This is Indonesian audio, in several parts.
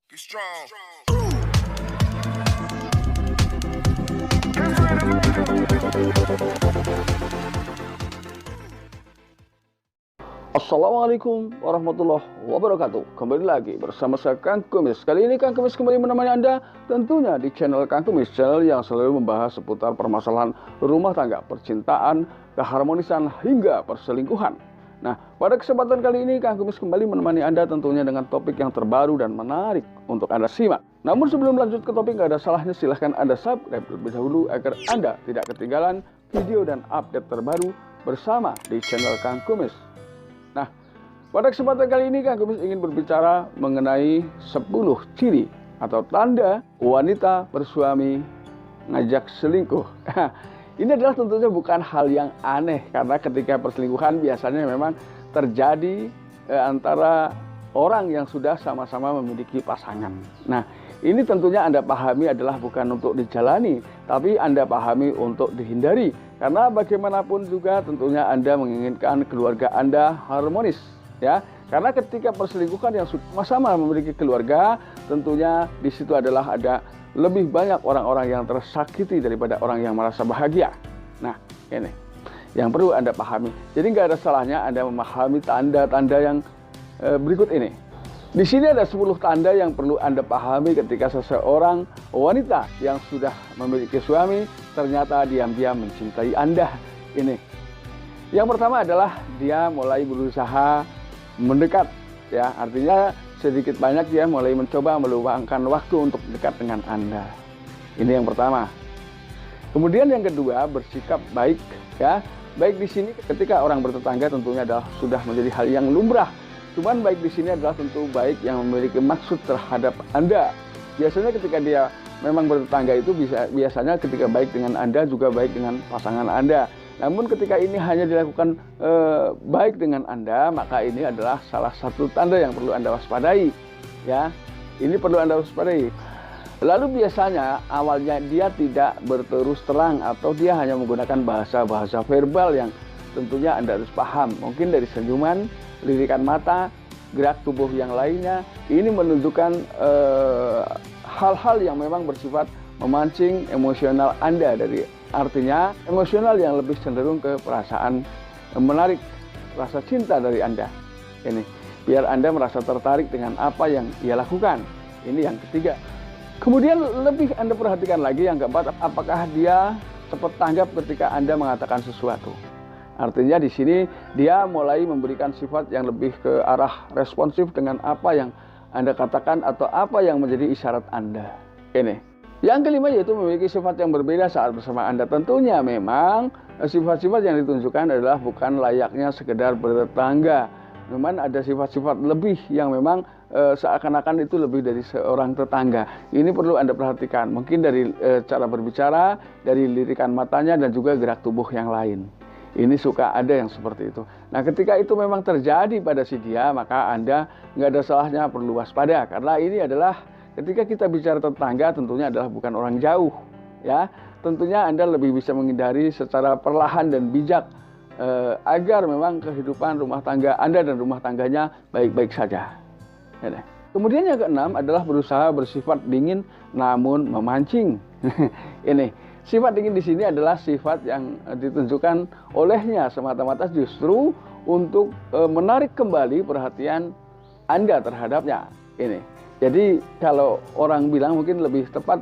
Be strong. Assalamualaikum warahmatullahi wabarakatuh. Kembali lagi bersama saya Kang Kumis. Kali ini Kang Kumis kembali menemani Anda tentunya di channel Kang Kumis, channel yang selalu membahas seputar permasalahan rumah tangga, percintaan, keharmonisan hingga perselingkuhan. Nah, pada kesempatan kali ini Kang Kumis kembali menemani Anda tentunya dengan topik yang terbaru dan menarik untuk Anda simak. Namun sebelum lanjut ke topik, nggak ada salahnya silahkan Anda subscribe terlebih dahulu agar Anda tidak ketinggalan video dan update terbaru bersama di channel Kang Kumis. Nah, pada kesempatan kali ini Kang Kumis ingin berbicara mengenai 10 ciri atau tanda wanita bersuami ngajak selingkuh. Ini adalah tentunya bukan hal yang aneh, karena ketika perselingkuhan biasanya memang terjadi antara orang yang sudah sama-sama memiliki pasangan. Nah, ini tentunya Anda pahami adalah bukan untuk dijalani, tapi Anda pahami untuk dihindari. Karena bagaimanapun juga tentunya Anda menginginkan keluarga Anda harmonis, ya. Karena ketika perselingkuhan yang sudah sama-sama memiliki keluarga, tentunya di situ adalah ada lebih banyak orang-orang yang tersakiti daripada orang yang merasa bahagia. Nah, ini yang perlu Anda pahami. Jadi nggak ada salahnya Anda memahami tanda-tanda yang berikut ini. Di sini ada 10 tanda yang perlu Anda pahami ketika seseorang wanita yang sudah memiliki suami ternyata diam-diam mencintai Anda. Ini. Yang pertama adalah dia mulai berusaha mendekat, ya. Artinya sedikit banyak dia mulai mencoba meluangkan waktu untuk dekat dengan Anda. Ini yang pertama. Kemudian yang kedua, bersikap baik, ya. Baik di sini ketika orang bertetangga tentunya adalah sudah menjadi hal yang lumrah. Cuman baik di sini adalah tentu baik yang memiliki maksud terhadap Anda. Biasanya ketika dia memang bertetangga itu biasanya ketika baik dengan Anda juga baik dengan pasangan Anda. Namun ketika ini hanya dilakukan baik dengan Anda, maka ini adalah salah satu tanda yang perlu Anda waspadai, ya. Ini perlu Anda waspadai. Lalu biasanya awalnya dia tidak berterus terang atau dia hanya menggunakan bahasa-bahasa verbal yang tentunya Anda harus paham. Mungkin dari senyuman, lirikan mata, gerak tubuh yang lainnya. Ini menunjukkan hal-hal yang memang bersifat memancing emosional Anda, dari artinya emosional yang lebih cenderung ke perasaan menarik, rasa cinta dari Anda. Ini biar Anda merasa tertarik dengan apa yang ia lakukan. Ini yang ketiga. Kemudian lebih Anda perhatikan lagi yang keempat, apakah dia cepat tanggap ketika Anda mengatakan sesuatu. Artinya di sini dia mulai memberikan sifat yang lebih ke arah responsif dengan apa yang Anda katakan atau apa yang menjadi isyarat Anda. Ini. Yang kelima yaitu memiliki sifat yang berbeda saat bersama Anda. Tentunya memang sifat-sifat yang ditunjukkan adalah bukan layaknya sekedar bertetangga. Memang ada sifat-sifat lebih yang memang seakan-akan itu lebih dari seorang tetangga. Ini perlu Anda perhatikan. Mungkin dari cara berbicara, dari lirikan matanya dan juga gerak tubuh yang lain. Ini suka ada yang seperti itu. Nah, ketika itu memang terjadi pada si dia, maka Anda nggak ada salahnya perlu waspada. Karena ini adalah ketika kita bicara tetangga tentunya adalah bukan orang jauh, ya. Tentunya Anda lebih bisa menghindari secara perlahan dan bijak agar memang kehidupan rumah tangga Anda dan rumah tangganya baik-baik saja. Ya. Kemudian yang keenam adalah berusaha bersifat dingin namun memancing. Ini sifat dingin di sini adalah sifat yang ditunjukkan olehnya semata-mata justru untuk menarik kembali perhatian Anda terhadapnya. Ini. Jadi kalau orang bilang mungkin lebih tepat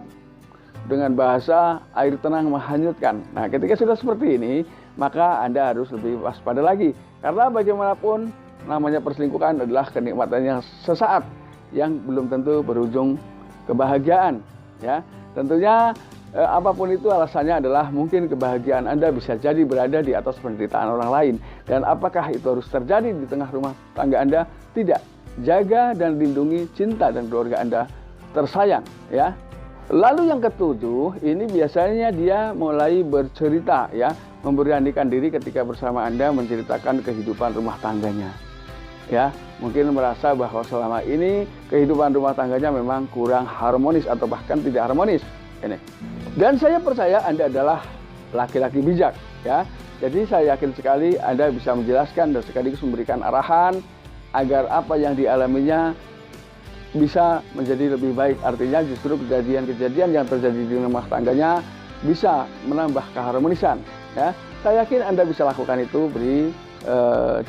dengan bahasa air tenang menghanyutkan. Nah, ketika sudah seperti ini, maka Anda harus lebih waspada lagi. Karena bagaimanapun namanya perselingkuhan adalah kenikmatan yang sesaat yang belum tentu berujung kebahagiaan, ya. Tentunya apapun itu alasannya adalah mungkin kebahagiaan Anda bisa jadi berada di atas penderitaan orang lain. Dan apakah itu harus terjadi di tengah rumah tangga Anda? Tidak. Jaga dan lindungi cinta dan keluarga Anda tersayang, ya. Lalu yang ketujuh, ini biasanya dia mulai bercerita, ya, memberanikan diri ketika bersama Anda menceritakan kehidupan rumah tangganya. Ya, mungkin merasa bahwa selama ini kehidupan rumah tangganya memang kurang harmonis atau bahkan tidak harmonis. Ini. Dan saya percaya Anda adalah laki-laki bijak, ya. Jadi saya yakin sekali Anda bisa menjelaskan dan sekaligus memberikan arahan agar apa yang dialaminya bisa menjadi lebih baik. Artinya justru kejadian-kejadian yang terjadi di rumah tangganya bisa menambah keharmonisan. Ya, saya yakin Anda bisa lakukan itu, beri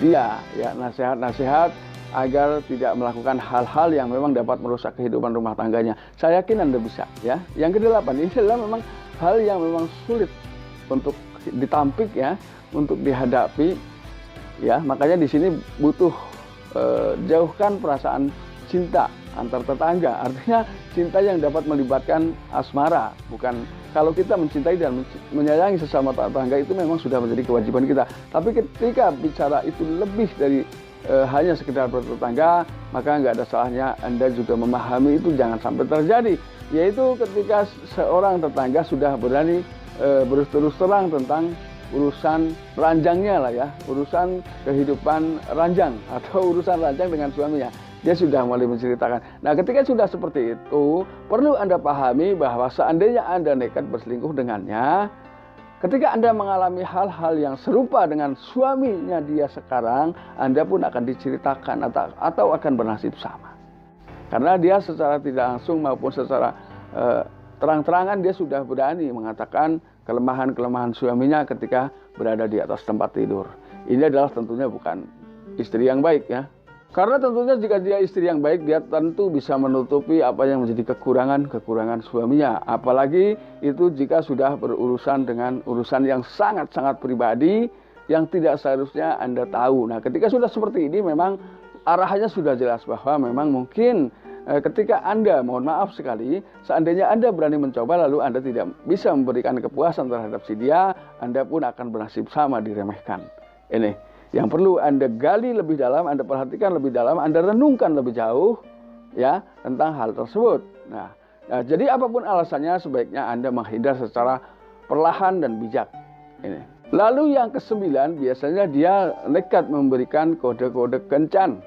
dia ya nasihat-nasihat agar tidak melakukan hal-hal yang memang dapat merusak kehidupan rumah tangganya. Saya yakin Anda bisa. Ya, yang kedelapan ini adalah memang hal yang memang sulit untuk ditampik ya, untuk dihadapi. Ya, makanya di sini butuh jauhkan perasaan cinta antar tetangga. Artinya cinta yang dapat melibatkan asmara, bukan kalau kita mencintai dan menyayangi sesama tetangga itu memang sudah menjadi kewajiban kita. Tapi ketika bicara itu lebih dari hanya sekedar bertetangga, maka nggak ada salahnya Anda juga memahami itu jangan sampai terjadi. Yaitu ketika seorang tetangga sudah berani berterus terang tentang urusan ranjangnya lah ya, urusan kehidupan ranjang atau urusan ranjang dengan suaminya. Dia sudah mulai menceritakan. Nah, ketika sudah seperti itu, perlu Anda pahami bahwa seandainya Anda nekat berselingkuh dengannya, ketika Anda mengalami hal-hal yang serupa dengan suaminya dia sekarang, Anda pun akan diceritakan atau akan bernasib sama. Karena dia secara tidak langsung maupun secara terang-terangan dia sudah berani mengatakan kelemahan-kelemahan suaminya ketika berada di atas tempat tidur. Ini adalah tentunya bukan istri yang baik ya. Karena tentunya jika dia istri yang baik, dia tentu bisa menutupi apa yang menjadi kekurangan suaminya. Apalagi itu jika sudah berurusan dengan urusan yang sangat-sangat pribadi, yang tidak seharusnya Anda tahu. Nah, ketika sudah seperti ini memang arahnya sudah jelas bahwa memang mungkin ketika Anda, mohon maaf sekali, seandainya Anda berani mencoba lalu Anda tidak bisa memberikan kepuasan terhadap si dia, Anda pun akan bernasib sama diremehkan. Ini yang perlu Anda gali lebih dalam, Anda perhatikan lebih dalam, Anda renungkan lebih jauh ya tentang hal tersebut. Nah, jadi apapun alasannya sebaiknya Anda menghindar secara perlahan dan bijak. Ini. Lalu yang ke-9 biasanya dia nekat memberikan kode-kode kencan.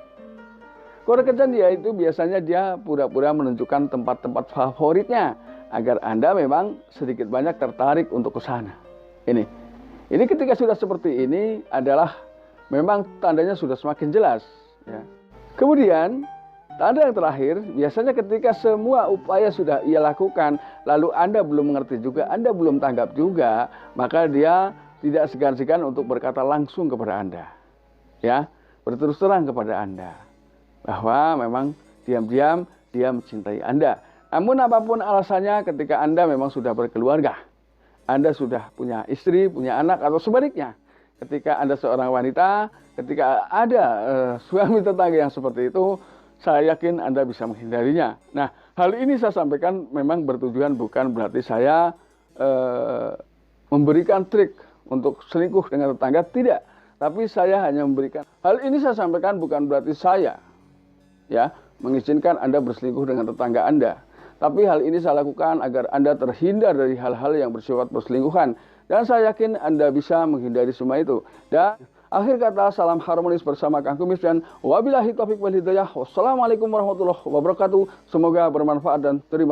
Kode kencan dia itu biasanya dia pura-pura menunjukkan tempat-tempat favoritnya agar Anda memang sedikit banyak tertarik untuk ke sana. Ini ketika sudah seperti ini adalah memang tandanya sudah semakin jelas. Ya. Kemudian, tanda yang terakhir, biasanya ketika semua upaya sudah ia lakukan, lalu Anda belum mengerti juga, Anda belum tanggap juga, maka dia tidak segan-segan untuk berkata langsung kepada Anda. Ya, berterus terang kepada Anda. Bahwa memang diam-diam dia mencintai Anda. Namun apapun alasannya ketika Anda memang sudah berkeluarga, Anda sudah punya istri, punya anak, atau sebaliknya. Ketika Anda seorang wanita, ketika ada suami tetangga yang seperti itu, saya yakin Anda bisa menghindarinya. Nah, hal ini saya sampaikan memang bertujuan bukan berarti saya memberikan trik untuk selingkuh dengan tetangga, tidak. Tapi saya hanya memberikan, hal ini saya sampaikan bukan berarti saya ya mengizinkan Anda berselingkuh dengan tetangga Anda. Tapi hal ini saya lakukan agar Anda terhindar dari hal-hal yang bersifat perselingkuhan. Dan saya yakin Anda bisa menghindari semua itu. Dan akhir kata, salam harmonis bersama Kang Kumis dan wabillahi taufiq wal hidayah. Wassalamualaikum warahmatullahi wabarakatuh. Semoga bermanfaat dan terima kasih.